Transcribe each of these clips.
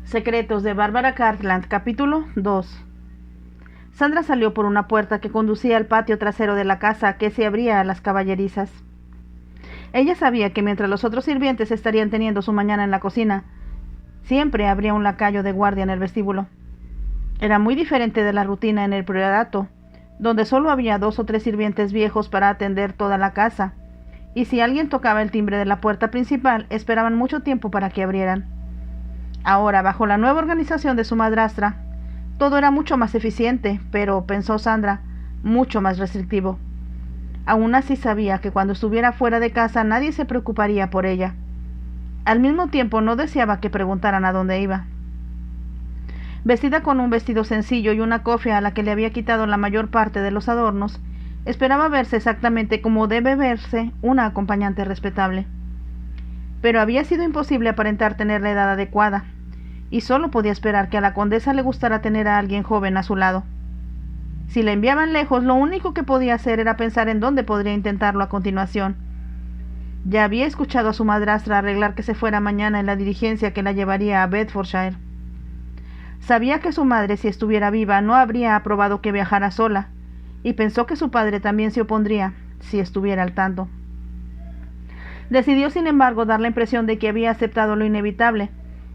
Secretos de Bárbara Cartland, capítulo 2. Sandra salió por una puerta que conducía al patio trasero de la casa, que se abría a las caballerizas. Ella sabía que mientras los otros sirvientes estarían teniendo su mañana en la cocina, siempre habría un lacayo de guardia en el vestíbulo. Era muy diferente de la rutina en el priorato, donde solo había 2 o 3 sirvientes viejos para atender toda la casa, y si alguien tocaba el timbre de la puerta principal, esperaban mucho tiempo para que abrieran. Ahora, bajo la nueva organización de su madrastra, todo era mucho más eficiente, pero, pensó Sandra, mucho más restrictivo. Aún así sabía que cuando estuviera fuera de casa nadie se preocuparía por ella. Al mismo tiempo no deseaba que preguntaran a dónde iba. Vestida con un vestido sencillo y una cofia a la que le había quitado la mayor parte de los adornos, esperaba verse exactamente como debe verse una acompañante respetable. Pero había sido imposible aparentar tener la edad adecuada, y solo podía esperar que a la condesa le gustara tener a alguien joven a su lado. Si la enviaban lejos, lo único que podía hacer era pensar en dónde podría intentarlo a continuación. Ya había escuchado a su madrastra arreglar que se fuera mañana en la diligencia que la llevaría a Bedfordshire. Sabía que su madre, si estuviera viva, no habría aprobado que viajara sola, y pensó que su padre también se opondría, si estuviera al tanto. Decidió, sin embargo, dar la impresión de que había aceptado lo inevitable,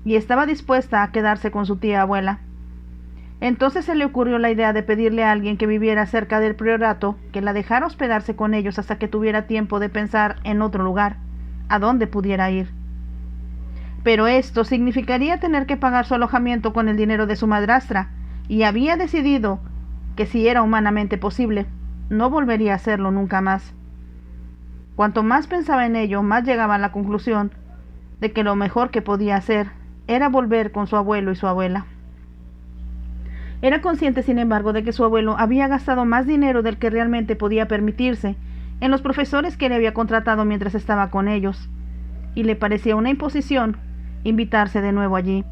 y estaba dispuesta a quedarse con su tía abuela. Entonces se le ocurrió la idea de pedirle a alguien que viviera cerca del priorato que la dejara hospedarse con ellos hasta que tuviera tiempo de pensar en otro lugar, a dónde pudiera ir. Pero esto significaría tener que pagar su alojamiento con el dinero de su madrastra, y había decidido que, si era humanamente posible, no volvería a hacerlo nunca más. Cuanto más pensaba en ello, más llegaba a la conclusión de que lo mejor que podía hacer era volver con su abuelo y su abuela. Era consciente, sin embargo, de que su abuelo había gastado más dinero del que realmente podía permitirse en los profesores que le había contratado mientras estaba con ellos, y le parecía una imposición invitarse de nuevo allí.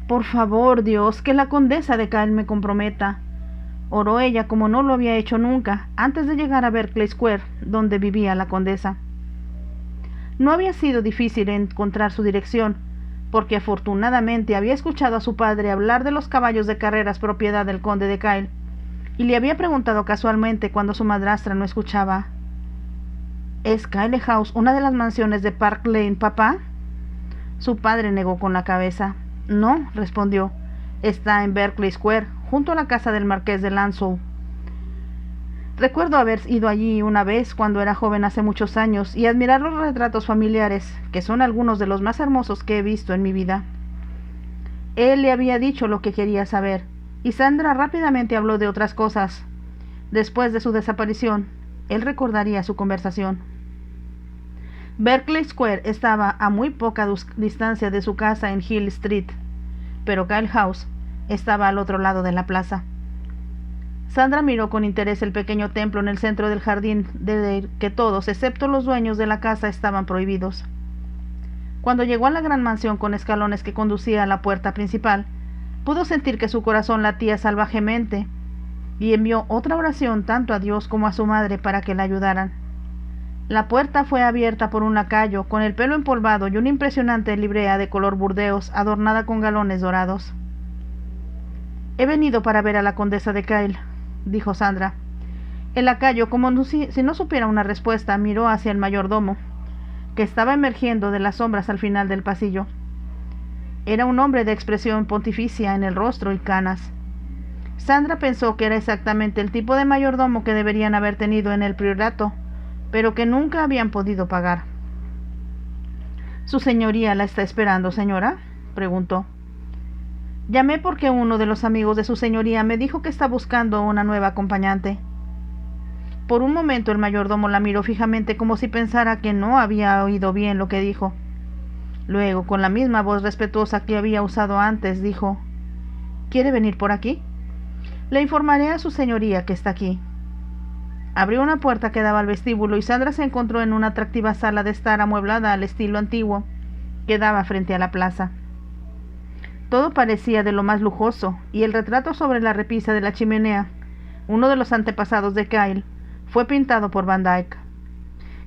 «Por favor, Dios, que la condesa de Kyle me comprometa», oró ella como no lo había hecho nunca antes de llegar a Berkeley Square, donde vivía la condesa. No había sido difícil encontrar su dirección, porque afortunadamente había escuchado a su padre hablar de los caballos de carreras propiedad del conde de Kyle, y le había preguntado casualmente cuando su madrastra no escuchaba: «¿Es Kyle House una de las mansiones de Park Lane, papá?» Su padre negó con la cabeza. «No», respondió, «está en Berkeley Square, junto a la casa del marqués de Lansdowne. Recuerdo haber ido allí una vez cuando era joven hace muchos años y admirar los retratos familiares, que son algunos de los más hermosos que he visto en mi vida». Él le había dicho lo que quería saber, y Sandra rápidamente habló de otras cosas. Después de su desaparición, él recordaría su conversación. Berkeley Square estaba a muy poca distancia de su casa en Hill Street, pero Kyle House estaba al otro lado de la plaza. Sandra miró con interés el pequeño templo en el centro del jardín, de que todos, excepto los dueños de la casa, estaban prohibidos. Cuando llegó a la gran mansión con escalones que conducía a la puerta principal, pudo sentir que su corazón latía salvajemente, y envió otra oración tanto a Dios como a su madre para que la ayudaran. La puerta fue abierta por un lacayo, con el pelo empolvado y una impresionante librea de color burdeos adornada con galones dorados. «He venido para ver a la condesa de Kyle», dijo Sandra. El lacayo, como si no supiera una respuesta, miró hacia el mayordomo, que estaba emergiendo de las sombras al final del pasillo. Era un hombre de expresión pontificia en el rostro y canas. Sandra pensó que era exactamente el tipo de mayordomo que deberían haber tenido en el priorato, pero que nunca habían podido pagar. «¿Su señoría la está esperando, señora?», preguntó. «Llamé porque uno de los amigos de su señoría me dijo que está buscando una nueva acompañante». Por un momento el mayordomo la miró fijamente como si pensara que no había oído bien lo que dijo. Luego, con la misma voz respetuosa que había usado antes, dijo: «¿Quiere venir por aquí? Le informaré a su señoría que está aquí». Abrió una puerta que daba al vestíbulo y Sandra se encontró en una atractiva sala de estar amueblada al estilo antiguo que daba frente a la plaza. Todo parecía de lo más lujoso, y el retrato sobre la repisa de la chimenea, uno de los antepasados de Kyle, fue pintado por Van Dyck.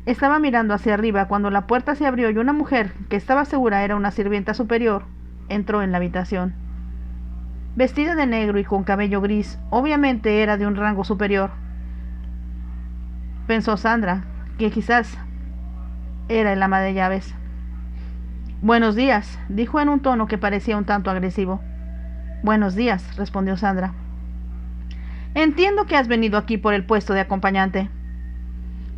Estaba mirando hacia arriba cuando la puerta se abrió y una mujer, que estaba segura era una sirvienta superior, entró en la habitación. Vestida de negro y con cabello gris, obviamente era de un rango superior. Pensó Sandra, que quizás era el ama de llaves. «Buenos días», dijo en un tono que parecía un tanto agresivo. «Buenos días», respondió Sandra. «Entiendo que has venido aquí por el puesto de acompañante».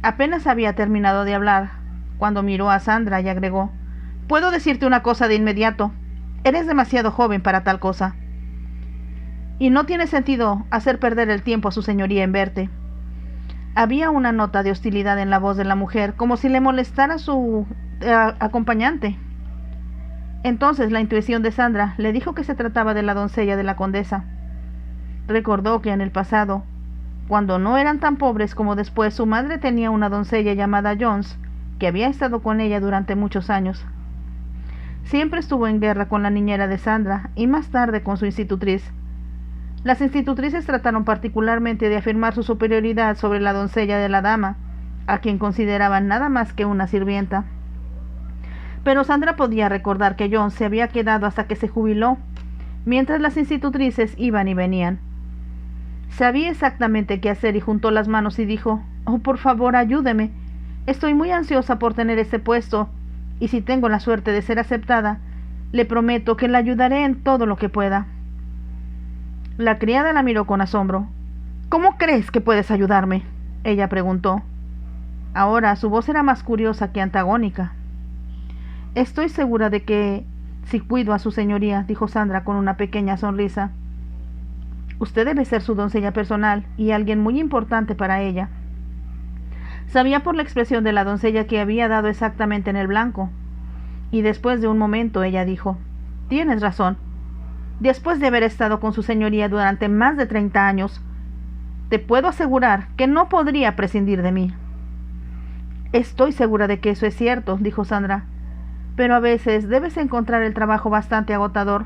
Apenas había terminado de hablar, cuando miró a Sandra y agregó: «Puedo decirte una cosa de inmediato. Eres demasiado joven para tal cosa. Y no tiene sentido hacer perder el tiempo a su señoría en verte». Había una nota de hostilidad en la voz de la mujer, como si le molestara su acompañante. Entonces la intuición de Sandra le dijo que se trataba de la doncella de la condesa. Recordó que en el pasado, cuando no eran tan pobres como después, su madre tenía una doncella llamada Jones, que había estado con ella durante muchos años. Siempre estuvo en guerra con la niñera de Sandra y más tarde con su institutriz. Las institutrices trataron particularmente de afirmar su superioridad sobre la doncella de la dama, a quien consideraban nada más que una sirvienta. Pero Sandra podía recordar que John se había quedado hasta que se jubiló, mientras las institutrices iban y venían. Sabía exactamente qué hacer y juntó las manos y dijo: «Oh, por favor, ayúdeme. Estoy muy ansiosa por tener ese puesto, y si tengo la suerte de ser aceptada, le prometo que la ayudaré en todo lo que pueda». La criada la miró con asombro. «¿Cómo crees que puedes ayudarme?», ella preguntó. Ahora su voz era más curiosa que antagónica. «Estoy segura de que si cuido a su señoría», dijo Sandra con una pequeña sonrisa. «Usted debe ser su doncella personal y alguien muy importante para ella». Sabía por la expresión de la doncella que había dado exactamente en el blanco, y después de un momento ella dijo: «Tienes razón. Después de haber estado con su señoría durante más de 30 años, te puedo asegurar que no podría prescindir de mí». «Estoy segura de que eso es cierto», dijo Sandra, «pero a veces debes encontrar el trabajo bastante agotador.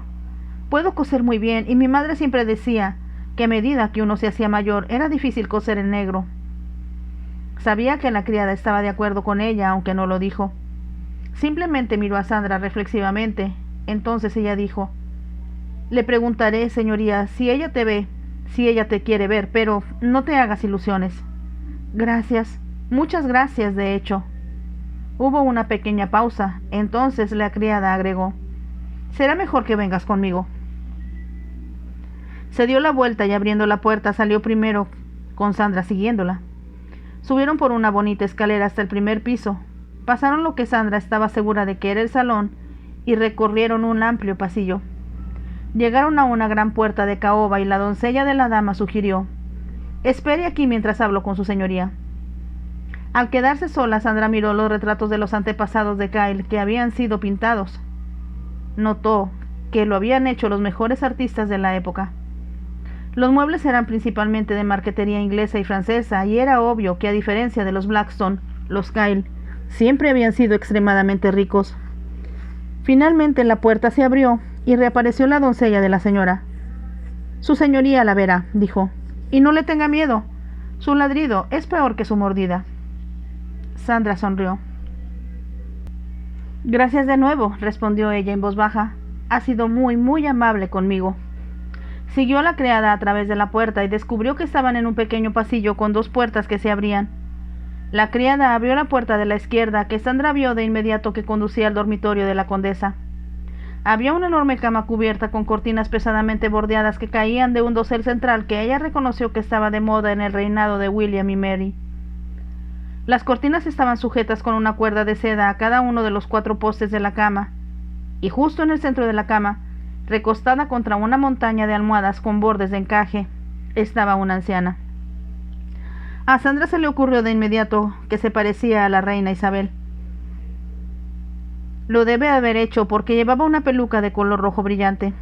Puedo coser muy bien y mi madre siempre decía que a medida que uno se hacía mayor era difícil coser en negro». Sabía que la criada estaba de acuerdo con ella, aunque no lo dijo. Simplemente miró a Sandra reflexivamente. Entonces ella dijo: «Le preguntaré, señoría, si ella te ve, si ella te quiere ver, pero no te hagas ilusiones». «Gracias, muchas gracias, de hecho». Hubo una pequeña pausa. Entonces la criada agregó: «Será mejor que vengas conmigo». Se dio la vuelta y abriendo la puerta salió primero, con Sandra siguiéndola. Subieron por una bonita escalera hasta el primer piso. Pasaron lo que Sandra estaba segura de que era el salón y recorrieron un amplio pasillo. Llegaron a una gran puerta de caoba y la doncella de la dama sugirió: «Espere aquí mientras hablo con su señoría». Al quedarse sola, Sandra miró los retratos de los antepasados de Kyle que habían sido pintados. Notó que lo habían hecho los mejores artistas de la época. Los muebles eran principalmente de marquetería inglesa y francesa, y era obvio que, a diferencia de los Blackstone, los Kyle siempre habían sido extremadamente ricos. Finalmente la puerta se abrió y reapareció la doncella de la señora. «Su señoría la verá», dijo, «y no le tenga miedo. Su ladrido es peor que su mordida». Sandra sonrió. «Gracias de nuevo», respondió ella en voz baja. «Ha sido muy, muy amable conmigo». Siguió a la criada a través de la puerta y descubrió que estaban en un pequeño pasillo con 2 puertas que se abrían. La criada abrió la puerta de la izquierda, que Sandra vio de inmediato que conducía al dormitorio de la condesa. Había una enorme cama cubierta con cortinas pesadamente bordeadas que caían de un dosel central que ella reconoció que estaba de moda en el reinado de William y Mary. Las cortinas estaban sujetas con una cuerda de seda a cada uno de los 4 postes de la cama, y justo en el centro de la cama, recostada contra una montaña de almohadas con bordes de encaje, estaba una anciana. A Sandra se le ocurrió de inmediato que se parecía a la reina Isabel. Lo debe haber hecho porque llevaba una peluca de color rojo brillante.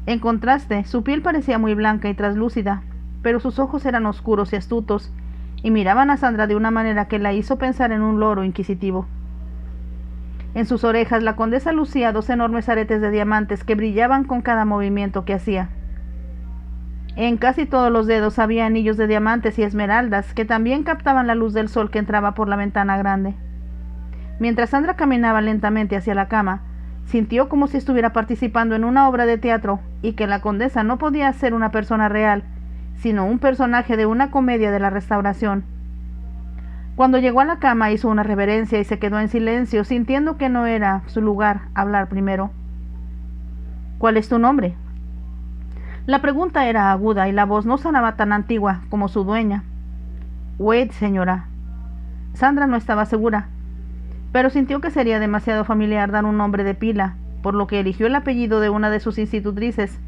En contraste, su piel parecía muy blanca y traslúcida, pero sus ojos eran oscuros y astutos, y miraban a Sandra de una manera que la hizo pensar en un loro inquisitivo. En sus orejas la condesa lucía 2 enormes aretes de diamantes que brillaban con cada movimiento que hacía. En casi todos los dedos había anillos de diamantes y esmeraldas que también captaban la luz del sol que entraba por la ventana grande. Mientras Sandra caminaba lentamente hacia la cama, Sintió como si estuviera participando en una obra de teatro y que la condesa no podía ser una persona real, sino un personaje de una comedia de la Restauración. Cuando llegó a la cama hizo una reverencia y se quedó en silencio, sintiendo que no era su lugar hablar primero. ¿Cuál es tu nombre? La pregunta era aguda y la voz no sonaba tan antigua como su dueña. Wade, señora. Sandra no estaba segura, pero sintió que sería demasiado familiar dar un nombre de pila, por lo que eligió el apellido de una de sus institutrices,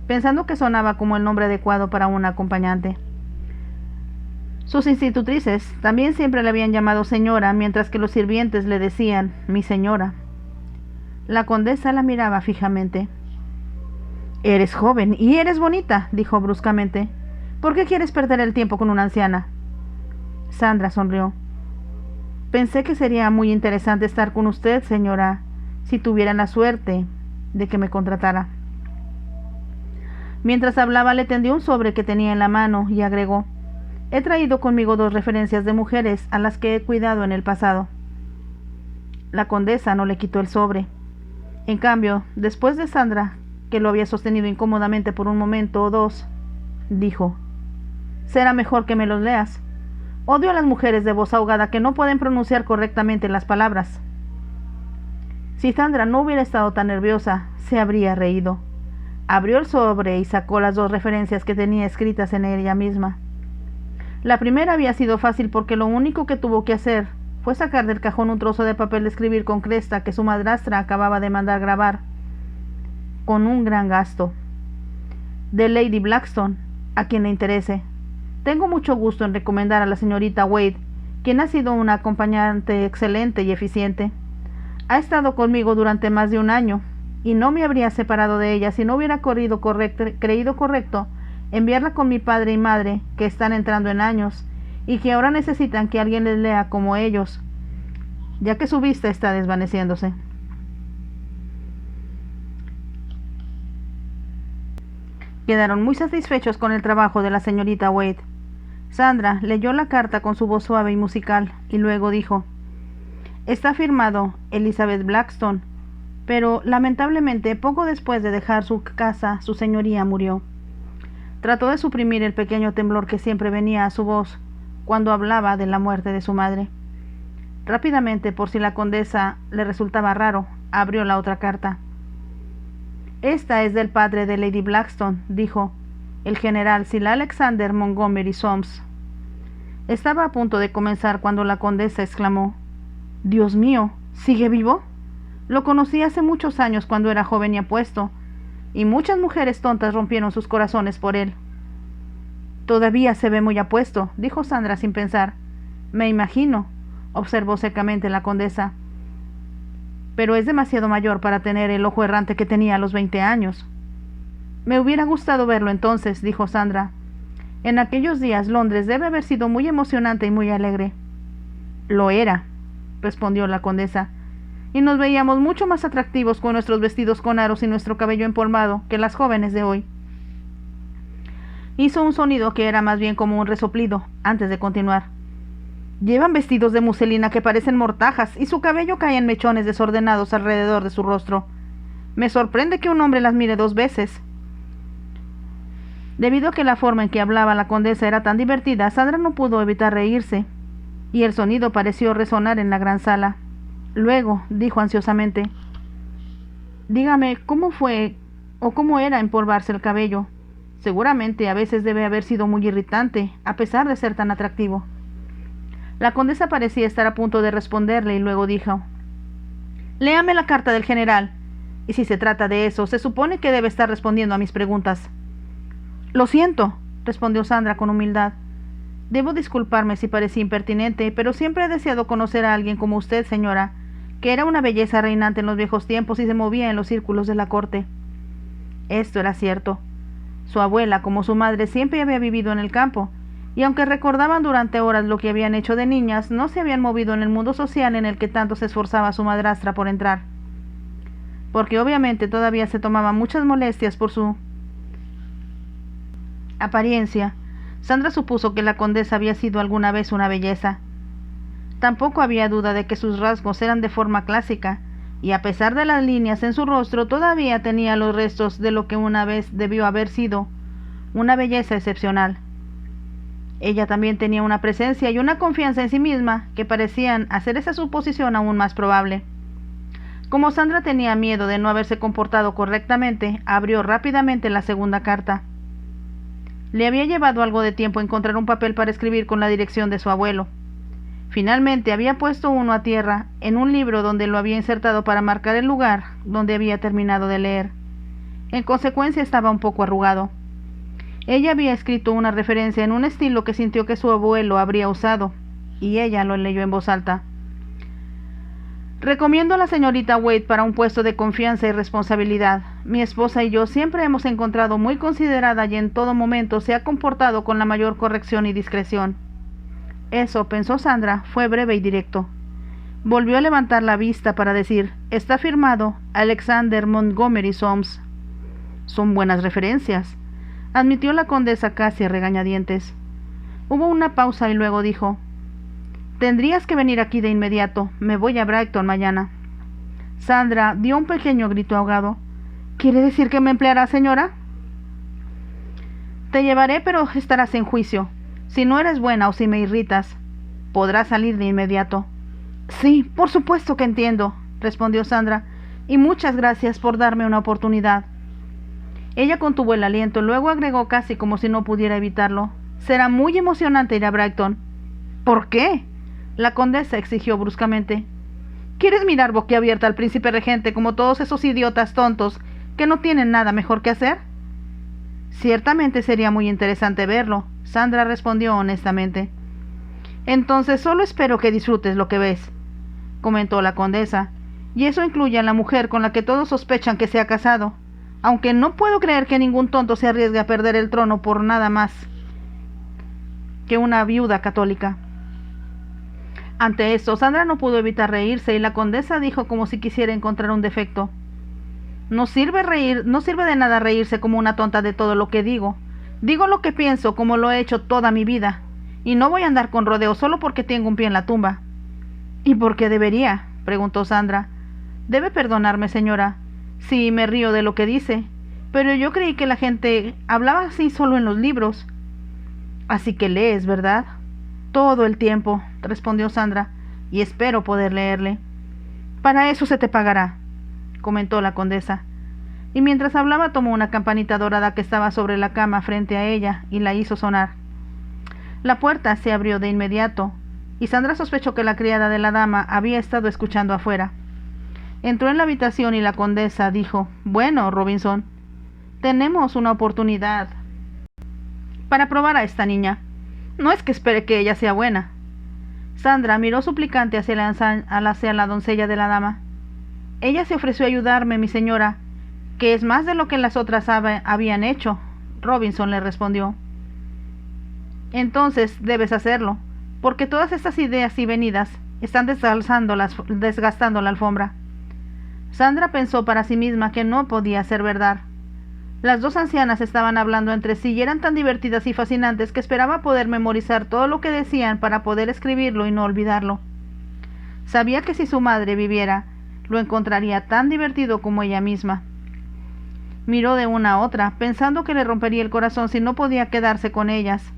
pensando que sonaba como el nombre adecuado para una acompañante. Sus institutrices también siempre le habían llamado señora, mientras que los sirvientes le decían mi señora. La condesa la miraba fijamente. Eres joven y eres bonita, dijo bruscamente. ¿Por qué quieres perder el tiempo con una anciana? Sandra sonrió. Pensé que sería muy interesante estar con usted, señora, si tuviera la suerte de que me contratara. Mientras hablaba le tendió un sobre que tenía en la mano y agregó: he traído conmigo 2 referencias de mujeres a las que he cuidado en el pasado. La condesa no le quitó el sobre. En cambio, después de Sandra, que lo había sostenido incómodamente por un momento o dos, dijo: será mejor que me los leas. Odio a las mujeres de voz ahogada que no pueden pronunciar correctamente las palabras. Si Sandra no hubiera estado tan nerviosa, se habría reído. Abrió el sobre y sacó las 2 referencias que tenía escritas en ella misma. La primera había sido fácil porque lo único que tuvo que hacer fue sacar del cajón un trozo de papel de escribir con cresta que su madrastra acababa de mandar grabar, con un gran gasto. De Lady Blackstone, a quien le interese. Tengo mucho gusto en recomendar a la señorita Wade, quien ha sido una acompañante excelente y eficiente. Ha estado conmigo durante más de un año, y no me habría separado de ella si no hubiera creído correcto enviarla con mi padre y madre, que están entrando en años, y que ahora necesitan que alguien les lea como ellos, ya que su vista está desvaneciéndose. Quedaron muy satisfechos con el trabajo de la señorita Wade. Sandra leyó la carta con su voz suave y musical, y luego dijo: está firmado Elizabeth Blackstone, pero lamentablemente poco después de dejar su casa, su señoría murió. Trató de suprimir el pequeño temblor que siempre venía a su voz cuando hablaba de la muerte de su madre. Rápidamente, por si la condesa le resultaba raro, abrió la otra carta. Esta es del padre de Lady Blackstone, dijo, el general Sir Alexander Montgomery Soames. Estaba a punto de comenzar cuando la condesa exclamó: Dios mío, ¿sigue vivo? Lo conocí hace muchos años cuando era joven y apuesto, y muchas mujeres tontas rompieron sus corazones por él. Todavía se ve muy apuesto, dijo Sandra sin pensar. Me imagino, observó secamente la condesa. Pero es demasiado mayor para tener el ojo errante que tenía a los 20 años. Me hubiera gustado verlo entonces, dijo Sandra. En aquellos días Londres debe haber sido muy emocionante y muy alegre. Lo era, respondió la condesa, y nos veíamos mucho más atractivos con nuestros vestidos con aros y nuestro cabello empolvado que las jóvenes de hoy. Hizo un sonido que era más bien como un resoplido, antes de continuar. Llevan vestidos de muselina que parecen mortajas y su cabello cae en mechones desordenados alrededor de su rostro. Me sorprende que un hombre las mire 2 veces. Debido a que la forma en que hablaba la condesa era tan divertida, Sandra no pudo evitar reírse, y el sonido pareció resonar en la gran sala. Luego, dijo ansiosamente: dígame, ¿cómo fue o cómo era empolvarse el cabello? Seguramente a veces debe haber sido muy irritante, a pesar de ser tan atractivo. La condesa parecía estar a punto de responderle y luego dijo: léame la carta del general, y si se trata de eso, se supone que debe estar respondiendo a mis preguntas. Lo siento, respondió Sandra con humildad. Debo disculparme si parecí impertinente, pero siempre he deseado conocer a alguien como usted, señora, que era una belleza reinante en los viejos tiempos y se movía en los círculos de la corte. Esto era cierto. Su abuela, como su madre, siempre había vivido en el campo, y aunque recordaban durante horas lo que habían hecho de niñas, no se habían movido en el mundo social en el que tanto se esforzaba su madrastra por entrar. Porque obviamente todavía se tomaba muchas molestias por su apariencia, Sandra supuso que la condesa había sido alguna vez una belleza. Tampoco había duda de que sus rasgos eran de forma clásica, y a pesar de las líneas en su rostro, todavía tenía los restos de lo que una vez debió haber sido una belleza excepcional. Ella también tenía una presencia y una confianza en sí misma que parecían hacer esa suposición aún más probable. Como Sandra tenía miedo de no haberse comportado correctamente, abrió rápidamente la segunda carta. Le había llevado algo de tiempo encontrar un papel para escribir con la dirección de su abuelo. Finalmente había puesto uno a tierra en un libro donde lo había insertado para marcar el lugar donde había terminado de leer. En consecuencia estaba un poco arrugado. Ella había escrito una referencia en un estilo que sintió que su abuelo habría usado, y ella lo leyó en voz alta. Recomiendo a la señorita Wade para un puesto de confianza y responsabilidad. Mi esposa y yo siempre hemos encontrado muy considerada y en todo momento se ha comportado con la mayor corrección y discreción. Eso, pensó Sandra, fue breve y directo. Volvió a levantar la vista para decir, está firmado Alexander Montgomery Soames. Son buenas referencias, admitió la condesa casi a regañadientes. Hubo una pausa y luego dijo, tendrías que venir aquí de inmediato, me voy a Brighton mañana. Sandra dio un pequeño grito ahogado. ¿Quiere decir que me empleará, señora? Te llevaré, pero estarás en juicio. Si no eres buena o si me irritas, podrás salir de inmediato. Sí, por supuesto que entiendo, respondió Sandra, y muchas gracias por darme una oportunidad. Ella contuvo el aliento, luego agregó casi como si no pudiera evitarlo. Será muy emocionante ir a Brighton. ¿Por qué? La condesa exigió bruscamente. ¿Quieres mirar boquiabierta al príncipe regente como todos esos idiotas tontos que no tienen nada mejor que hacer? Ciertamente sería muy interesante verlo, Sandra respondió honestamente. Entonces solo espero que disfrutes lo que ves, comentó la condesa, y eso incluye a la mujer con la que todos sospechan que se ha casado, aunque no puedo creer que ningún tonto se arriesgue a perder el trono por nada más que una viuda católica. Ante esto, Sandra no pudo evitar reírse y la condesa dijo como si quisiera encontrar un defecto. No sirve de nada reírse como una tonta de todo lo que digo. Digo lo que pienso como lo he hecho toda mi vida, y no voy a andar con rodeos solo porque tengo un pie en la tumba. ¿Y por qué debería?, preguntó Sandra. Debe perdonarme, señora, si me río de lo que dice, pero yo creí que la gente hablaba así solo en los libros. Así que lees, ¿verdad? Todo el tiempo, respondió Sandra, y espero poder leerle. Para eso se te pagará, comentó la condesa, y mientras hablaba tomó una campanita dorada que estaba sobre la cama frente a ella y la hizo sonar. La puerta se abrió de inmediato, y Sandra sospechó que la criada de la dama había estado escuchando afuera. Entró en la habitación y la condesa dijo, bueno, Robinson, tenemos una oportunidad para probar a esta niña. No es que espere que ella sea buena. Sandra miró suplicante hacia la doncella de la dama. Ella se ofreció a ayudarme, mi señora, que es más de lo que las otras habían hecho, Robinson le respondió. Entonces debes hacerlo, porque todas estas ideas y venidas están desgastando la alfombra. Sandra pensó para sí misma que no podía ser verdad. Las dos ancianas estaban hablando entre sí y eran tan divertidas y fascinantes que esperaba poder memorizar todo lo que decían para poder escribirlo y no olvidarlo. Sabía que si su madre viviera, lo encontraría tan divertido como ella misma. Miró de una a otra, pensando que le rompería el corazón si no podía quedarse con ellas,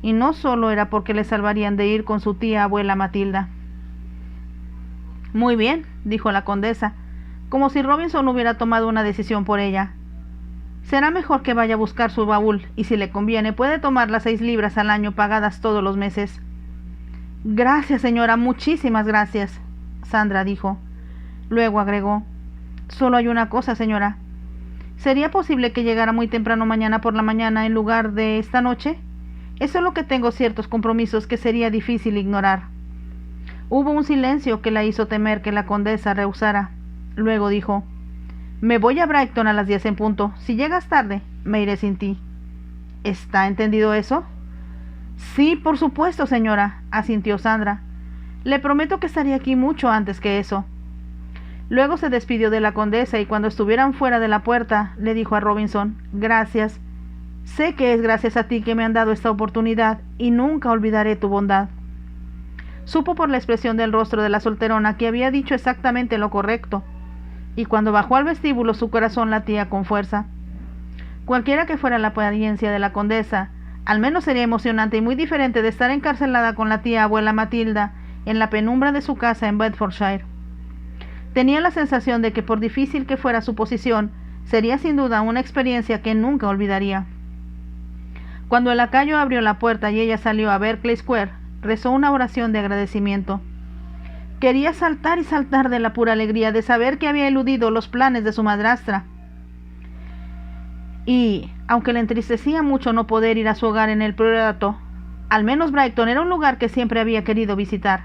y no solo era porque le salvarían de ir con su tía abuela Matilda. Muy bien, dijo la condesa, como si Robinson hubiera tomado una decisión por ella. Será mejor que vaya a buscar su baúl, y si le conviene puede tomar las 6 libras al año pagadas todos los meses. Gracias, señora, muchísimas gracias, Sandra dijo. Luego agregó, solo hay una cosa, señora. ¿Sería posible que llegara muy temprano mañana por la mañana en lugar de esta noche? Es solo que tengo ciertos compromisos que sería difícil ignorar. Hubo un silencio que la hizo temer que la condesa rehusara. Luego dijo, me voy a Brighton a las 10 en punto. Si llegas tarde, me iré sin ti. ¿Está entendido eso? Sí, por supuesto, señora, asintió Sandra. Le prometo que estaré aquí mucho antes que eso. Luego se despidió de la condesa y cuando estuvieran fuera de la puerta, le dijo a Robinson, gracias. Sé que es gracias a ti que me han dado esta oportunidad y nunca olvidaré tu bondad. Supo por la expresión del rostro de la solterona que había dicho exactamente lo correcto, y cuando bajó al vestíbulo su corazón latía con fuerza. Cualquiera que fuera la apariencia de la condesa, al menos sería emocionante y muy diferente de estar encarcelada con la tía abuela Matilda en la penumbra de su casa en Bedfordshire. Tenía la sensación de que, por difícil que fuera su posición, sería sin duda una experiencia que nunca olvidaría. Cuando el lacayo abrió la puerta y ella salió a Berkeley Square, rezó una oración de agradecimiento. Quería saltar y saltar de la pura alegría de saber que había eludido los planes de su madrastra. Y, aunque le entristecía mucho no poder ir a su hogar en el priorato, al menos Brighton era un lugar que siempre había querido visitar.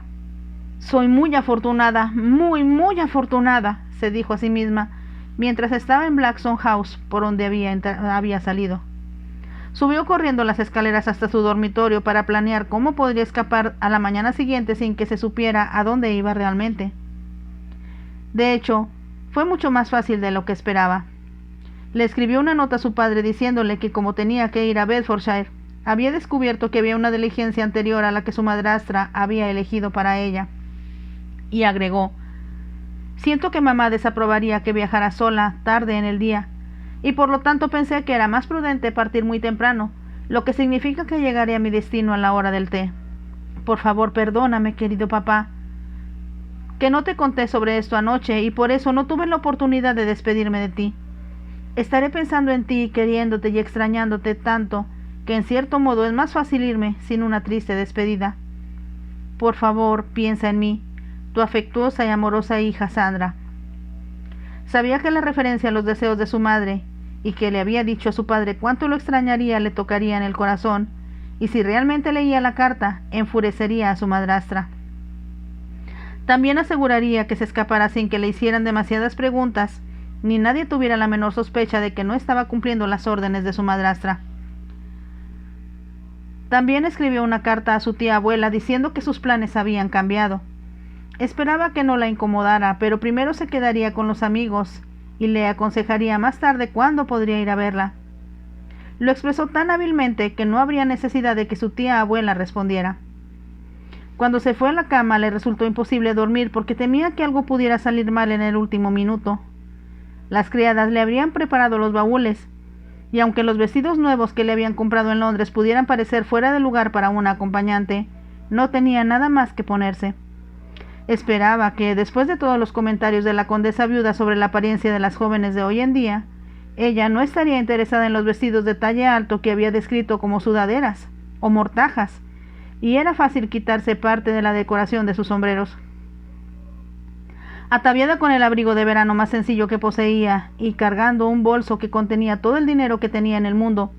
Soy muy afortunada, muy afortunada, se dijo a sí misma, mientras estaba en Blackstone House, por donde había salido. Subió corriendo las escaleras hasta su dormitorio para planear cómo podría escapar a la mañana siguiente sin que se supiera a dónde iba realmente. De hecho, fue mucho más fácil de lo que esperaba. Le escribió una nota a su padre diciéndole que, como tenía que ir a Bedfordshire, había descubierto que había una diligencia anterior a la que su madrastra había elegido para ella. Y agregó: siento que mamá desaprobaría que viajara sola tarde en el día, y por lo tanto pensé que era más prudente partir muy temprano, lo que significa que llegaré a mi destino a la hora del té. Por favor, perdóname, querido papá, que no te conté sobre esto anoche y por eso no tuve la oportunidad de despedirme de ti. Estaré pensando en ti, queriéndote y extrañándote tanto, que en cierto modo es más fácil irme sin una triste despedida. Por favor, piensa en mí, tu afectuosa y amorosa hija Sandra. Sabía que la referencia a los deseos de su madre, y que le había dicho a su padre cuánto lo extrañaría, le tocaría en el corazón, y si realmente leía la carta, enfurecería a su madrastra. También aseguraría que se escapara sin que le hicieran demasiadas preguntas, ni nadie tuviera la menor sospecha de que no estaba cumpliendo las órdenes de su madrastra. También escribió una carta a su tía abuela diciendo que sus planes habían cambiado. Esperaba que no la incomodara, pero primero se quedaría con los amigos y le aconsejaría más tarde cuándo podría ir a verla. Lo expresó tan hábilmente que no habría necesidad de que su tía abuela respondiera. Cuando se fue a la cama le resultó imposible dormir porque temía que algo pudiera salir mal en el último minuto. Las criadas le habrían preparado los baúles, y aunque los vestidos nuevos que le habían comprado en Londres pudieran parecer fuera de lugar para una acompañante, no tenía nada más que ponerse. Esperaba que, después de todos los comentarios de la condesa viuda sobre la apariencia de las jóvenes de hoy en día, ella no estaría interesada en los vestidos de talle alto que había descrito como sudaderas o mortajas, y era fácil quitarse parte de la decoración de sus sombreros. Ataviada con el abrigo de verano más sencillo que poseía y cargando un bolso que contenía todo el dinero que tenía en el mundo,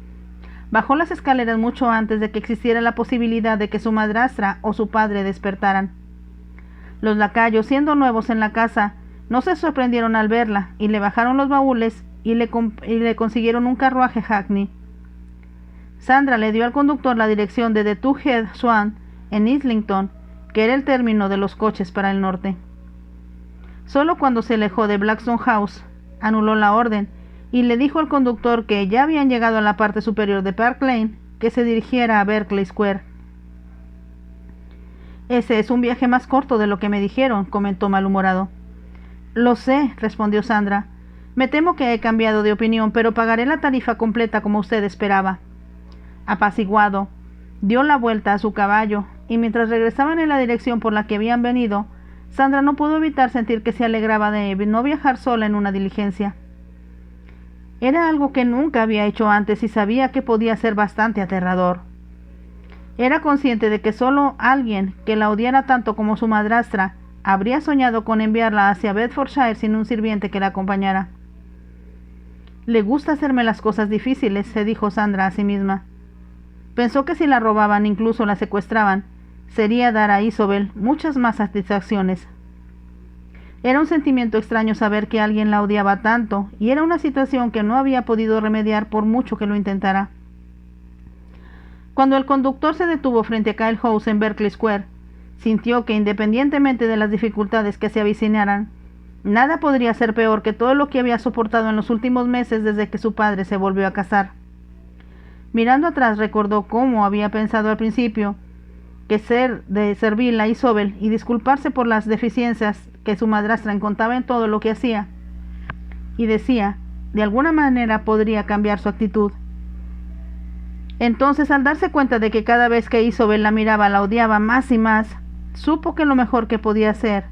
bajó las escaleras mucho antes de que existiera la posibilidad de que su madrastra o su padre despertaran. Los lacayos, siendo nuevos en la casa, no se sorprendieron al verla y le bajaron los baúles y le consiguieron un carruaje hackney. Sandra le dio al conductor la dirección de The Two-Head Swan en Islington, que era el término de los coches para el norte. Solo cuando se alejó de Blackstone House, anuló la orden y le dijo al conductor que ya habían llegado a la parte superior de Park Lane, que se dirigiera a Berkeley Square. Ese es un viaje más corto de lo que me dijeron, comentó malhumorado. Lo sé, respondió Sandra. Me temo que he cambiado de opinión, pero pagaré la tarifa completa como usted esperaba. Apaciguado, dio la vuelta a su caballo, y mientras regresaban en la dirección por la que habían venido, Sandra no pudo evitar sentir que se alegraba de no viajar sola en una diligencia. Era algo que nunca había hecho antes y sabía que podía ser bastante aterrador. Era consciente de que solo alguien que la odiara tanto como su madrastra habría soñado con enviarla hacia Bedfordshire sin un sirviente que la acompañara. Le gusta hacerme las cosas difíciles, se dijo Sandra a sí misma. Pensó que si la robaban, incluso la secuestraban, sería dar a Isobel muchas más satisfacciones. Era un sentimiento extraño saber que alguien la odiaba tanto, y era una situación que no había podido remediar por mucho que lo intentara. Cuando el conductor se detuvo frente a Kyle House en Berkeley Square, sintió que, independientemente de las dificultades que se avicinaran, nada podría ser peor que todo lo que había soportado en los últimos meses desde que su padre se volvió a casar. Mirando atrás recordó cómo había pensado al principio que servirle a Isobel y disculparse por las deficiencias que su madrastra encontraba en todo lo que hacía, y decía, de alguna manera podría cambiar su actitud. Entonces, al darse cuenta de que cada vez que Isobel la miraba la odiaba más y más, supo que lo mejor que podía hacer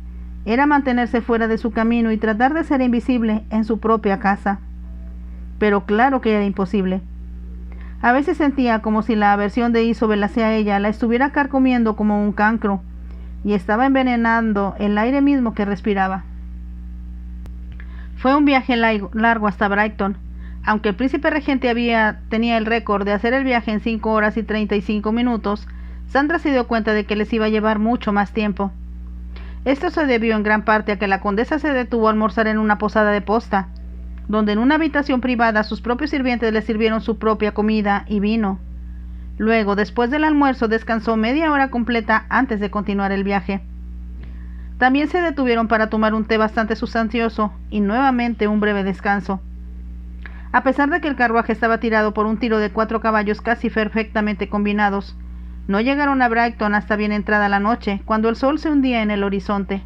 era mantenerse fuera de su camino y tratar de ser invisible en su propia casa. Pero claro que era imposible. A veces sentía como si la aversión de Isobel hacia ella la estuviera carcomiendo como un cancro, y estaba envenenando el aire mismo que respiraba. Fue un viaje largo hasta Brighton. Aunque el príncipe regente tenía el récord de hacer el viaje en 5 horas y 35 minutos, Sandra se dio cuenta de que les iba a llevar mucho más tiempo. Esto se debió en gran parte a que la condesa se detuvo a almorzar en una posada de posta, donde en una habitación privada sus propios sirvientes le sirvieron su propia comida y vino. Luego, después del almuerzo, descansó media hora completa antes de continuar el viaje. También se detuvieron para tomar un té bastante sustancioso y nuevamente un breve descanso. A pesar de que el carruaje estaba tirado por un tiro de 4 caballos casi perfectamente combinados, no llegaron a Brighton hasta bien entrada la noche, cuando el sol se hundía en el horizonte.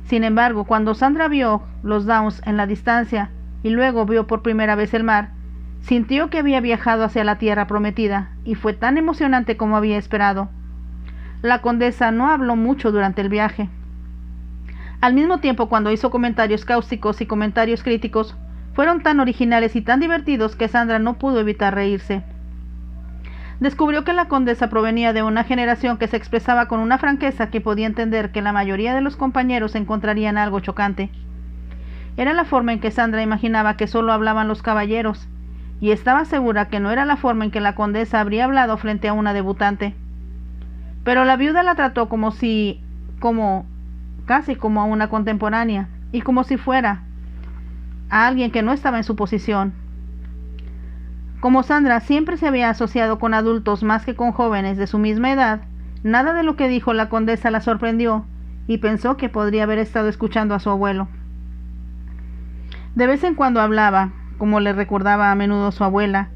Sin embargo, cuando Sandra vio los Downs en la distancia y luego vio por primera vez el mar, sintió que había viajado hacia la tierra prometida, y fue tan emocionante como había esperado. La condesa no habló mucho durante el viaje. Al mismo tiempo, cuando hizo comentarios cáusticos y comentarios críticos, fueron tan originales y tan divertidos que Sandra no pudo evitar reírse. Descubrió que la condesa provenía de una generación que se expresaba con una franqueza que podía entender que la mayoría de los compañeros encontrarían algo chocante. Era la forma en que Sandra imaginaba que solo hablaban los caballeros, y estaba segura que no era la forma en que la condesa habría hablado frente a una debutante. Pero la viuda la trató casi como a una contemporánea, y como si fuera a alguien que no estaba en su posición. Como Sandra siempre se había asociado con adultos más que con jóvenes de su misma edad, nada de lo que dijo la condesa la sorprendió, y pensó que podría haber estado escuchando a su abuelo. De vez en cuando hablaba, como le recordaba a menudo su abuela,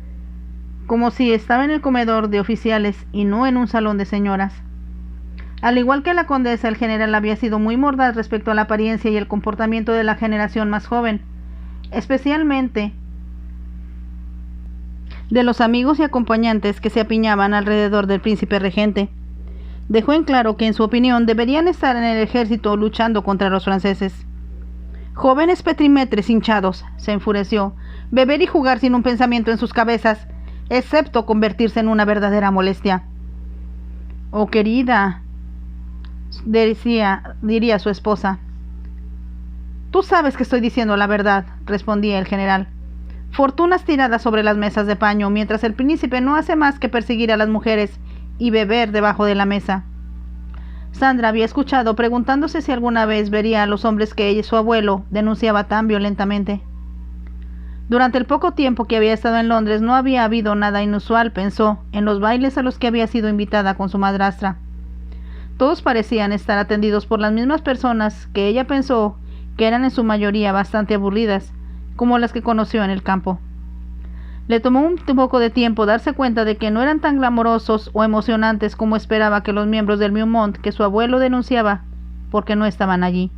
como si estaba en el comedor de oficiales y no en un salón de señoras. Al igual que la condesa, el general había sido muy mordaz respecto a la apariencia y el comportamiento de la generación más joven, especialmente de los amigos y acompañantes que se apiñaban alrededor del príncipe regente. Dejó en claro que, en su opinión, deberían estar en el ejército luchando contra los franceses. Jóvenes petrimetres hinchados, se enfureció, beber y jugar sin un pensamiento en sus cabezas, excepto convertirse en una verdadera molestia. Oh, querida, diría su esposa. Tú sabes que estoy diciendo la verdad, respondía el general. Fortunas tiradas sobre las mesas de paño, mientras el príncipe no hace más que perseguir a las mujeres y beber debajo de la mesa. Sandra había escuchado, preguntándose si alguna vez vería a los hombres que ella y su abuelo denunciaba tan violentamente. Durante el poco tiempo que había estado en Londres no había habido nada inusual, pensó, en los bailes a los que había sido invitada con su madrastra. Todos parecían estar atendidos por las mismas personas que ella pensó que eran en su mayoría bastante aburridas, como las que conoció en el campo. Le tomó un poco de tiempo darse cuenta de que no eran tan glamorosos o emocionantes como esperaba que los miembros del Beaumont que su abuelo denunciaba, porque no estaban allí.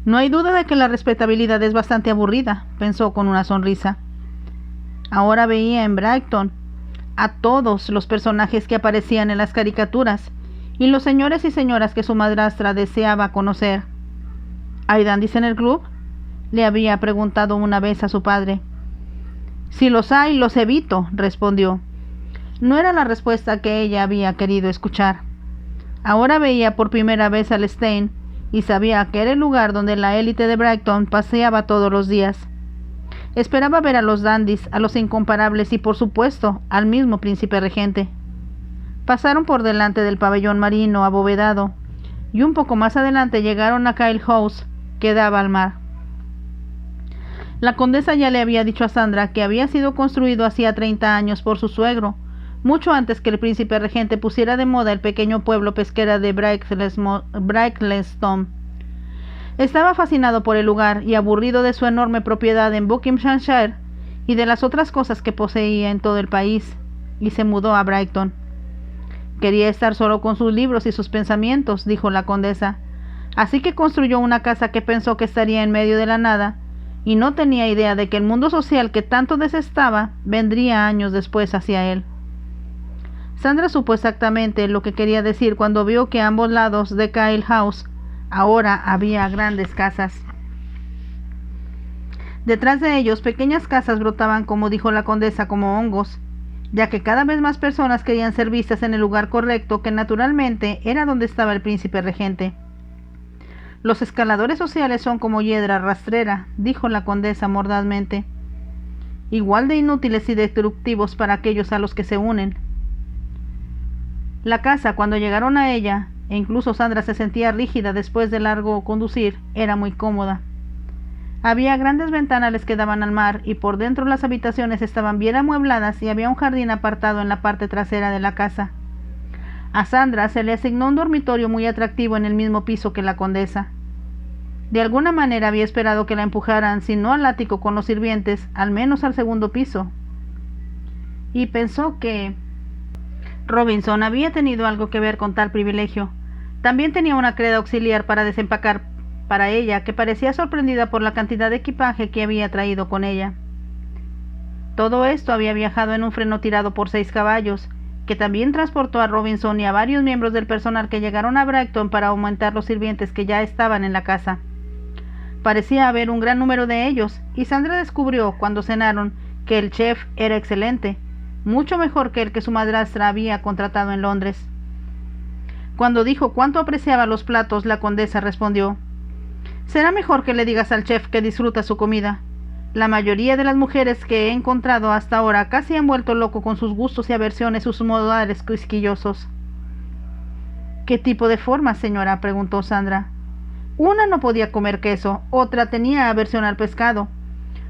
No hay duda de que la respetabilidad es bastante aburrida, pensó con una sonrisa. Ahora veía en Brighton a todos los personajes que aparecían en las caricaturas y los señores y señoras que su madrastra deseaba conocer. ¿Hay dandis en el club?, le había preguntado una vez a su padre. Si los hay, los evito, respondió. No era la respuesta que ella había querido escuchar. Ahora veía por primera vez al Steyne y sabía que era el lugar donde la élite de Brighton paseaba todos los días. Esperaba ver a los dandis, a los incomparables y, por supuesto, al mismo príncipe regente. Pasaron por delante del pabellón marino abovedado y un poco más adelante llegaron a Kyle House, que daba al mar. La condesa ya le había dicho a Sandra que había sido construido hacía 30 años por su suegro, mucho antes que el príncipe regente pusiera de moda el pequeño pueblo pesquera de Brackleston. Estaba fascinado por el lugar y aburrido de su enorme propiedad en Buckinghamshire y de las otras cosas que poseía en todo el país, y se mudó a Brighton. Quería estar solo con sus libros y sus pensamientos, dijo la condesa. Así que construyó una casa que pensó que estaría en medio de la nada, y no tenía idea de que el mundo social que tanto detestaba vendría años después hacia él. Sandra supo exactamente lo que quería decir cuando vio que a ambos lados de Kyle House ahora había grandes casas. Detrás de ellos, pequeñas casas brotaban, como dijo la condesa, como hongos, ya que cada vez más personas querían ser vistas en el lugar correcto, que naturalmente era donde estaba el príncipe regente. Los escaladores sociales son como hiedra rastrera, dijo la condesa mordazmente, igual de inútiles y destructivos para aquellos a los que se unen. La casa, cuando llegaron a ella, e incluso Sandra se sentía rígida después de largo conducir, era muy cómoda. Había grandes ventanales que daban al mar, y por dentro las habitaciones estaban bien amuebladas y había un jardín apartado en la parte trasera de la casa. A Sandra se le asignó un dormitorio muy atractivo en el mismo piso que la condesa. De alguna manera había esperado que la empujaran, si no al ático con los sirvientes, al menos al segundo piso. Y pensó que Robinson había tenido algo que ver con tal privilegio. También tenía una criada auxiliar para desempacar para ella, que parecía sorprendida por la cantidad de equipaje que había traído con ella. Todo esto había viajado en un freno tirado por 6 caballos, que también transportó a Robinson y a varios miembros del personal que llegaron a Brighton para aumentar los sirvientes que ya estaban en la casa. Parecía haber un gran número de ellos, y Sandra descubrió, cuando cenaron, que el chef era excelente, mucho mejor que el que su madrastra había contratado en Londres. Cuando dijo cuánto apreciaba los platos, la condesa respondió: «Será mejor que le digas al chef que disfruta su comida. La mayoría de las mujeres que he encontrado hasta ahora casi han vuelto loco con sus gustos y aversiones, sus modales quisquillosos». «¿Qué tipo de formas, señora?», preguntó Sandra. «Una no podía comer queso, otra tenía aversión al pescado.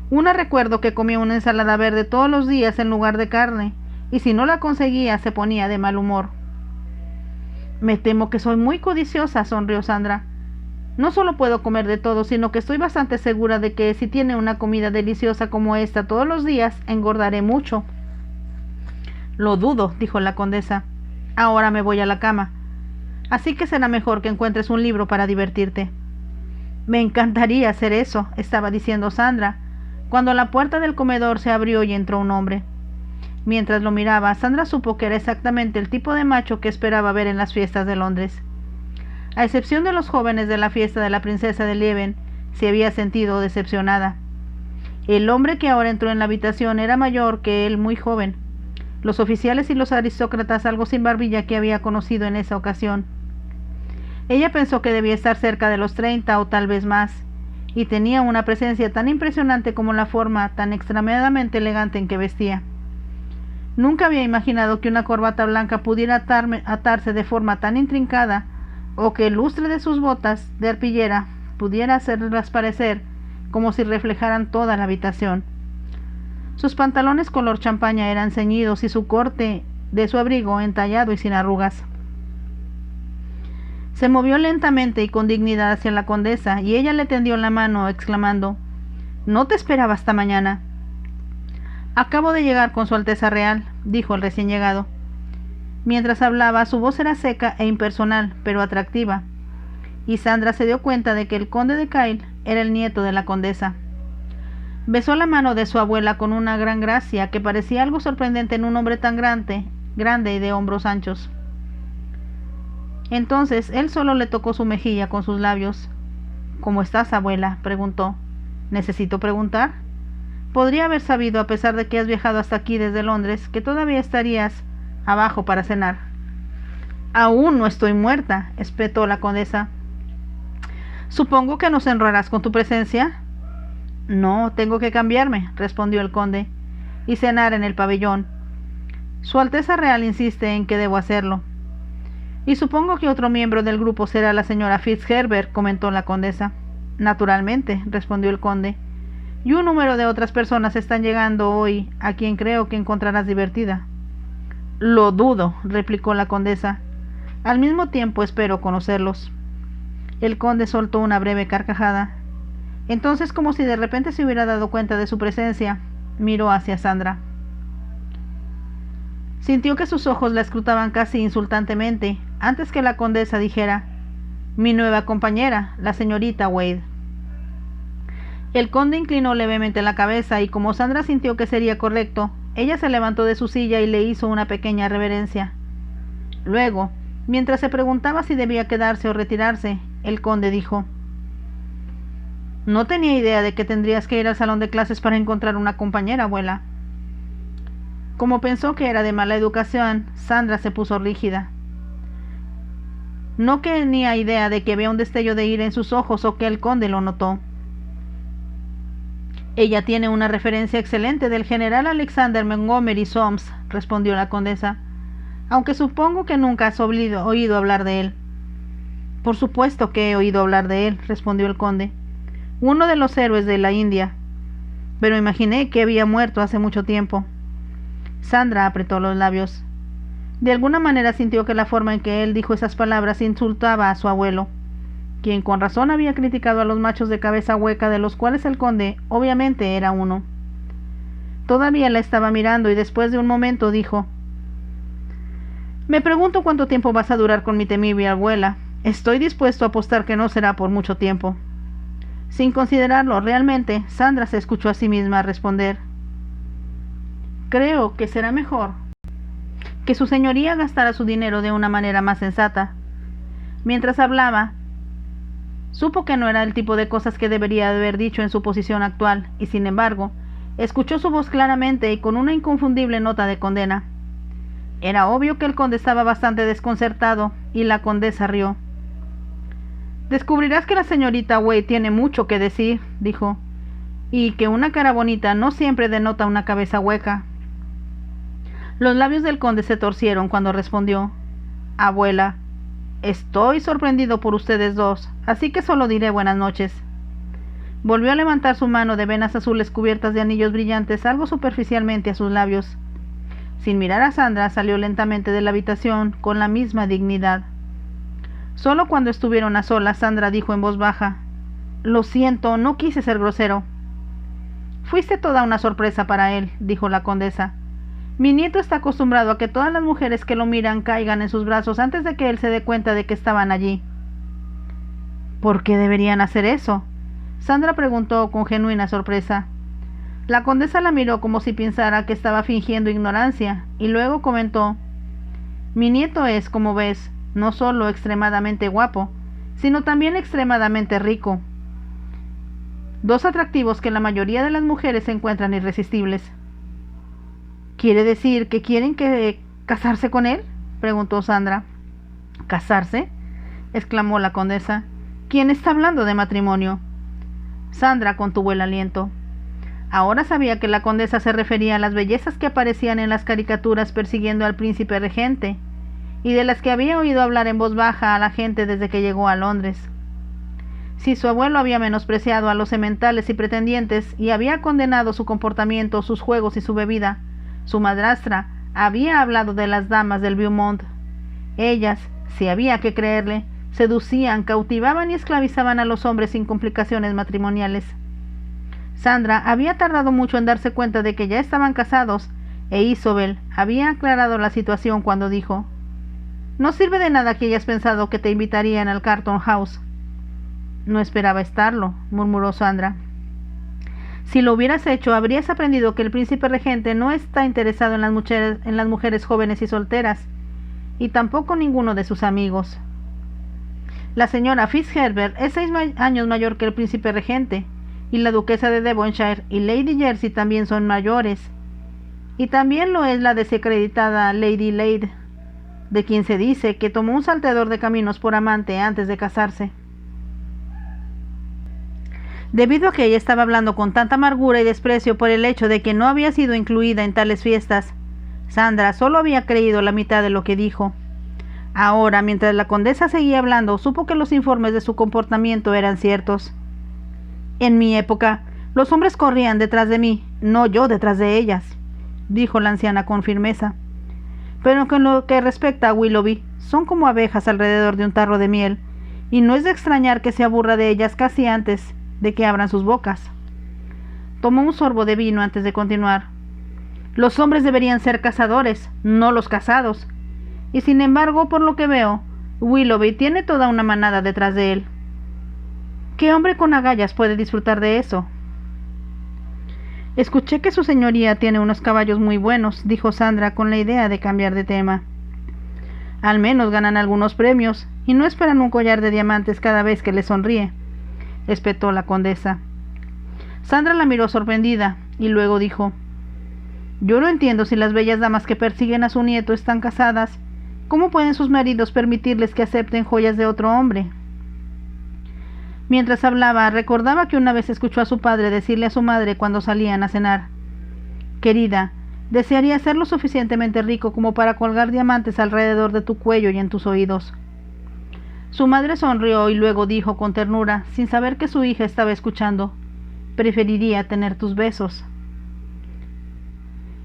Una recuerdo que comía una ensalada verde todos los días en lugar de carne, y si no la conseguía se ponía de mal humor». «Me temo que soy muy codiciosa», sonrió Sandra. «No solo puedo comer de todo, sino que estoy bastante segura de que si tiene una comida deliciosa como esta todos los días, engordaré mucho». «Lo dudo», dijo la condesa. «Ahora me voy a la cama. Así que será mejor que encuentres un libro para divertirte». «Me encantaría hacer eso», estaba diciendo Sandra, cuando la puerta del comedor se abrió y entró un hombre. Mientras lo miraba, Sandra supo que era exactamente el tipo de macho que esperaba ver en las fiestas de Londres. A excepción de los jóvenes de la fiesta de la princesa de Leven, se había sentido decepcionada. El hombre que ahora entró en la habitación era mayor que él, muy joven. Los oficiales y los aristócratas algo sin barbilla que había conocido en esa ocasión. Ella pensó que debía estar cerca de los 30 o tal vez más, y tenía una presencia tan impresionante como la forma tan extremadamente elegante en que vestía. Nunca había imaginado que una corbata blanca pudiera atarse de forma tan intrincada, o que el lustre de sus botas de arpillera pudiera hacerlas parecer como si reflejaran toda la habitación. Sus pantalones color champaña eran ceñidos y su corte de su abrigo entallado y sin arrugas. Se movió lentamente y con dignidad hacia la condesa, y ella le tendió la mano, exclamando: «No te esperaba hasta mañana». «Acabo de llegar con su Alteza Real», dijo el recién llegado. Mientras hablaba, su voz era seca e impersonal, pero atractiva, y Sandra se dio cuenta de que el conde de Kyle era el nieto de la condesa. Besó la mano de su abuela con una gran gracia que parecía algo sorprendente en un hombre tan grande y de hombros anchos. Entonces él solo le tocó su mejilla con sus labios. «¿Cómo estás, abuela?», preguntó. «¿Necesito preguntar? Podría haber sabido, a pesar de que has viajado hasta aquí desde Londres, que todavía estarías abajo para cenar». «Aún no estoy muerta», espetó la condesa. «Supongo que nos honrarás con tu presencia». «No, tengo que cambiarme», respondió el conde, «y cenar en el pabellón. Su Alteza Real insiste en que debo hacerlo». «Y supongo que otro miembro del grupo será la señora Fitzherbert», comentó la condesa. «Naturalmente», respondió el conde, «y un número de otras personas están llegando hoy, a quien creo que encontrarás divertida». «Lo dudo», replicó la condesa. «Al mismo tiempo espero conocerlos». El conde soltó una breve carcajada. Entonces, como si de repente se hubiera dado cuenta de su presencia, miró hacia Sandra. Sintió que sus ojos la escrutaban casi insultantemente, antes que la condesa dijera: Mi nueva compañera, la señorita Wade. El conde inclinó levemente la cabeza y como Sandra sintió que sería correcto, ella se levantó de su silla y le hizo una pequeña reverencia. Luego, mientras se preguntaba si debía quedarse o retirarse, el conde dijo: «No tenía idea de que tendrías que ir al salón de clases para encontrar una compañera, abuela». Como pensó que era de mala educación, Sandra se puso rígida. No tenía idea de que había un destello de ira en sus ojos o que el conde lo notó. «Ella tiene una referencia excelente del general Alexander Montgomery Soames», respondió la condesa, «aunque supongo que nunca has oído hablar de él». «Por supuesto que he oído hablar de él», respondió el conde, «uno de los héroes de la India, pero imaginé que había muerto hace mucho tiempo». Sandra apretó los labios. De alguna manera sintió que la forma en que él dijo esas palabras insultaba a su abuelo, quien con razón había criticado a los machos de cabeza hueca, de los cuales el conde obviamente era uno. Todavía la estaba mirando y después de un momento dijo: «Me pregunto cuánto tiempo vas a durar con mi temible abuela. Estoy dispuesto a apostar que no será por mucho tiempo». Sin considerarlo realmente, Sandra se escuchó a sí misma responder: «Creo que será mejor que su señoría gastara su dinero de una manera más sensata». Mientras hablaba, supo que no era el tipo de cosas que debería haber dicho en su posición actual, y sin embargo, escuchó su voz claramente y con una inconfundible nota de condena. Era obvio que el conde estaba bastante desconcertado, y la condesa rió. «Descubrirás que la señorita Wade tiene mucho que decir», dijo, «y que una cara bonita no siempre denota una cabeza hueca». Los labios del conde se torcieron cuando respondió: «Abuela, estoy sorprendido por ustedes dos, así que solo diré buenas noches». Volvió a levantar su mano de venas azules cubiertas de anillos brillantes algo superficialmente a sus labios. Sin mirar a Sandra, salió lentamente de la habitación con la misma dignidad. Solo cuando estuvieron a solas, Sandra dijo en voz baja: «Lo siento, no quise ser grosero». «Fuiste toda una sorpresa para él», dijo la condesa. «Mi nieto está acostumbrado a que todas las mujeres que lo miran caigan en sus brazos antes de que él se dé cuenta de que estaban allí». «¿Por qué deberían hacer eso?», Sandra preguntó con genuina sorpresa. La condesa la miró como si pensara que estaba fingiendo ignorancia, y luego comentó: «Mi nieto es, como ves, no solo extremadamente guapo, sino también extremadamente rico. Dos atractivos que la mayoría de las mujeres encuentran irresistibles». «¿Quiere decir que quieren casarse con él?», preguntó Sandra. «¿Casarse?», exclamó la condesa. «¿Quién está hablando de matrimonio?». Sandra contuvo el aliento. Ahora sabía que la condesa se refería a las bellezas que aparecían en las caricaturas persiguiendo al príncipe regente, y de las que había oído hablar en voz baja a la gente desde que llegó a Londres. Si su abuelo había menospreciado a los sementales y pretendientes y había condenado su comportamiento, sus juegos y su bebida, su madrastra había hablado de las damas del Beaumont. Ellas, si había que creerle, seducían, cautivaban y esclavizaban a los hombres sin complicaciones matrimoniales. Sandra había tardado mucho en darse cuenta de que ya estaban casados, e Isobel había aclarado la situación cuando dijo: «No sirve de nada que hayas pensado que te invitarían al Carlton House». «No esperaba estarlo», murmuró Sandra. «Si lo hubieras hecho, habrías aprendido que el príncipe regente no está interesado en las mujeres jóvenes y solteras, y tampoco ninguno de sus amigos. La señora Fitzherbert es 6 años mayor que el príncipe regente, y la duquesa de Devonshire y Lady Jersey también son mayores, y también lo es la desacreditada Lady Lade, de quien se dice que tomó un salteador de caminos por amante antes de casarse». Debido a que ella estaba hablando con tanta amargura y desprecio por el hecho de que no había sido incluida en tales fiestas, Sandra solo había creído la mitad de lo que dijo. Ahora, mientras la condesa seguía hablando, supo que los informes de su comportamiento eran ciertos. «En mi época, los hombres corrían detrás de mí, no yo detrás de ellas», dijo la anciana con firmeza. «Pero con lo que respecta a Willoughby, son como abejas alrededor de un tarro de miel, y no es de extrañar que se aburra de ellas casi antes de que abran sus bocas». Tomó un sorbo de vino antes de continuar. «Los hombres deberían ser cazadores, no los cazados. Y sin embargo, por lo que veo, Willoughby tiene toda una manada detrás de él. ¿Qué hombre con agallas puede disfrutar de eso? Escuché que su señoría tiene unos caballos muy buenos, dijo Sandra con la idea de cambiar de tema. Al menos ganan algunos premios y no esperan un collar de diamantes cada vez que le sonríe, espetó la condesa. Sandra la miró sorprendida y luego dijo: Yo no entiendo si las bellas damas que persiguen a su nieto están casadas. ¿Cómo pueden sus maridos permitirles que acepten joyas de otro hombre? Mientras hablaba, recordaba que una vez escuchó a su padre decirle a su madre cuando salían a cenar: Querida, desearía ser lo suficientemente rico como para colgar diamantes alrededor de tu cuello y en tus oídos. Su madre sonrió y luego dijo con ternura, sin saber que su hija estaba escuchando: Preferiría tener tus besos.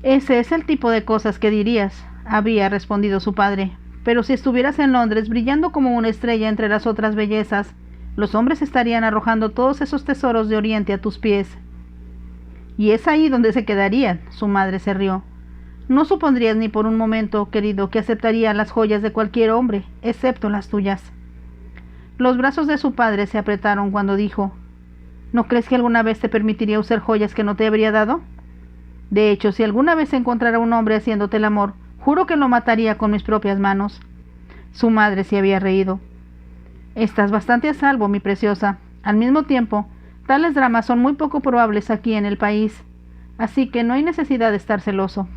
Ese es el tipo de cosas que dirías, había respondido su padre, pero si estuvieras en Londres brillando como una estrella entre las otras bellezas, los hombres estarían arrojando todos esos tesoros de Oriente a tus pies. Y es ahí donde se quedarían, su madre se rió. No supondrías ni por un momento, querido, que aceptaría las joyas de cualquier hombre, excepto las tuyas. Los brazos de su padre se apretaron cuando dijo: ¿No crees que alguna vez te permitiría usar joyas que no te habría dado? De hecho, si alguna vez encontrara un hombre haciéndote el amor, juro que lo mataría con mis propias manos. Su madre se había reído. Estás bastante a salvo, mi preciosa. Al mismo tiempo, tales dramas son muy poco probables aquí en el país, así que no hay necesidad de estar celoso.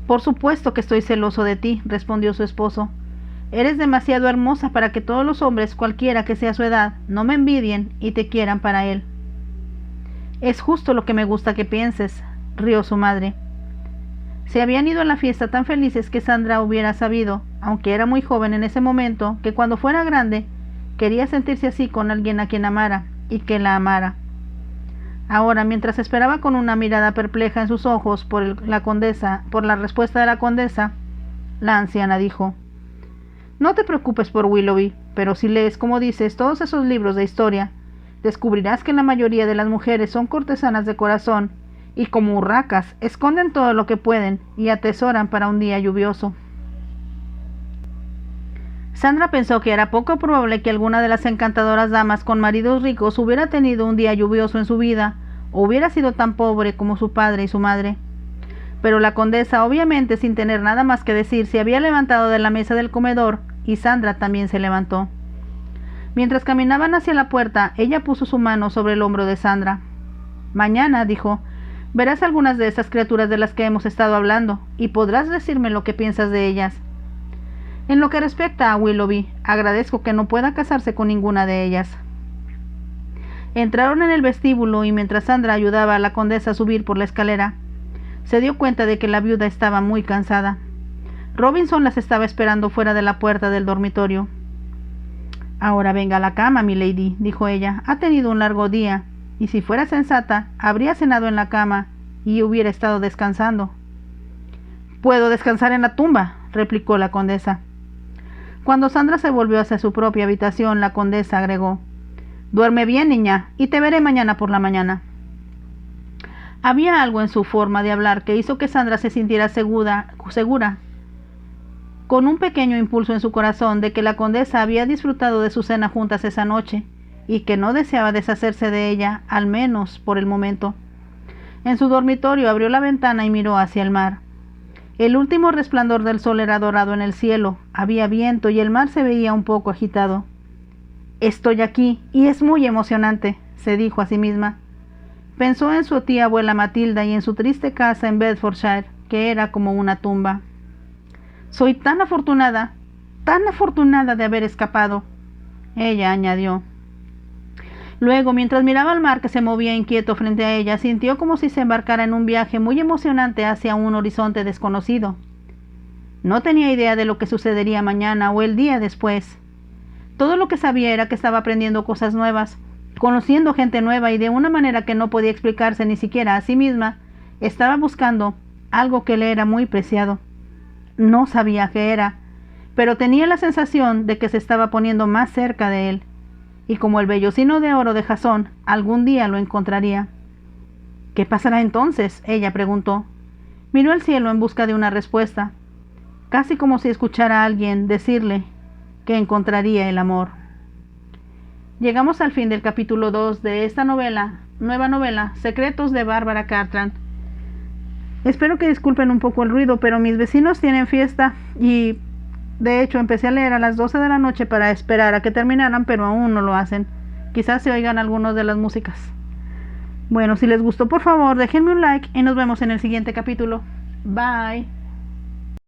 Por supuesto que estoy celoso de ti, respondió su esposo. Eres demasiado hermosa para que todos los hombres, cualquiera que sea su edad, no me envidien y te quieran para él. Es justo lo que me gusta que pienses, rió su madre. Se habían ido a la fiesta tan felices que Sandra hubiera sabido, aunque era muy joven en ese momento, que cuando fuera grande quería sentirse así con alguien a quien amara y que la amara. Ahora, mientras esperaba con una mirada perpleja en sus ojos por la respuesta de la condesa, la anciana dijo: No te preocupes por Willoughby, pero si lees, como dices, todos esos libros de historia, descubrirás que la mayoría de las mujeres son cortesanas de corazón y como urracas esconden todo lo que pueden y atesoran para un día lluvioso. Sandra pensó que era poco probable que alguna de las encantadoras damas con maridos ricos hubiera tenido un día lluvioso en su vida o hubiera sido tan pobre como su padre y su madre. Pero la condesa, obviamente sin tener nada más que decir, se había levantado de la mesa del comedor y Sandra también se levantó. Mientras caminaban hacia la puerta, ella puso su mano sobre el hombro de Sandra. Mañana, dijo, verás algunas de esas criaturas de las que hemos estado hablando y podrás decirme lo que piensas de ellas. En lo que respecta a Willoughby, agradezco que no pueda casarse con ninguna de ellas. Entraron en el vestíbulo y mientras Sandra ayudaba a la condesa a subir por la escalera, se dio cuenta de que la viuda estaba muy cansada. Robinson las estaba esperando fuera de la puerta del dormitorio. Ahora venga a la cama, milady, dijo ella. Ha tenido un largo día, y si fuera sensata, habría cenado en la cama y hubiera estado descansando. Puedo descansar en la tumba, replicó la condesa. Cuando Sandra se volvió hacia su propia habitación, la condesa agregó: Duerme bien, niña, y te veré mañana por la mañana. Había algo en su forma de hablar que hizo que Sandra se sintiera segura, con un pequeño impulso en su corazón de que la condesa había disfrutado de su cena juntas esa noche y que no deseaba deshacerse de ella, al menos por el momento. En su dormitorio abrió la ventana y miró hacia el mar. El último resplandor del sol era dorado en el cielo, había viento y el mar se veía un poco agitado. Estoy aquí y es muy emocionante, se dijo a sí misma. Pensó en su tía abuela Matilda y en su triste casa en Bedfordshire, que era como una tumba. Soy tan afortunada de haber escapado, ella añadió. Luego, mientras miraba al mar que se movía inquieto frente a ella, sintió como si se embarcara en un viaje muy emocionante hacia un horizonte desconocido. No tenía idea de lo que sucedería mañana o el día después. Todo lo que sabía era que estaba aprendiendo cosas nuevas, conociendo gente nueva y de una manera que no podía explicarse ni siquiera a sí misma, estaba buscando algo que le era muy preciado. No sabía qué era, pero tenía la sensación de que se estaba poniendo más cerca de él. Y como el vellocino de oro de Jasón, algún día lo encontraría. ¿Qué pasará entonces?, ella preguntó. Miró al cielo en busca de una respuesta. casi como si escuchara a alguien decirle que encontraría el amor. Llegamos al fin del capítulo 2 de esta nueva novela, Secretos de Bárbara Cartland. Espero que disculpen un poco el ruido, pero mis vecinos tienen fiesta y de hecho empecé a leer a las 12 de la noche para esperar a que terminaran, pero aún no lo hacen. Quizás se oigan algunos de las músicas. Bueno, si les gustó, por favor, déjenme un like y nos vemos en el siguiente capítulo. Bye.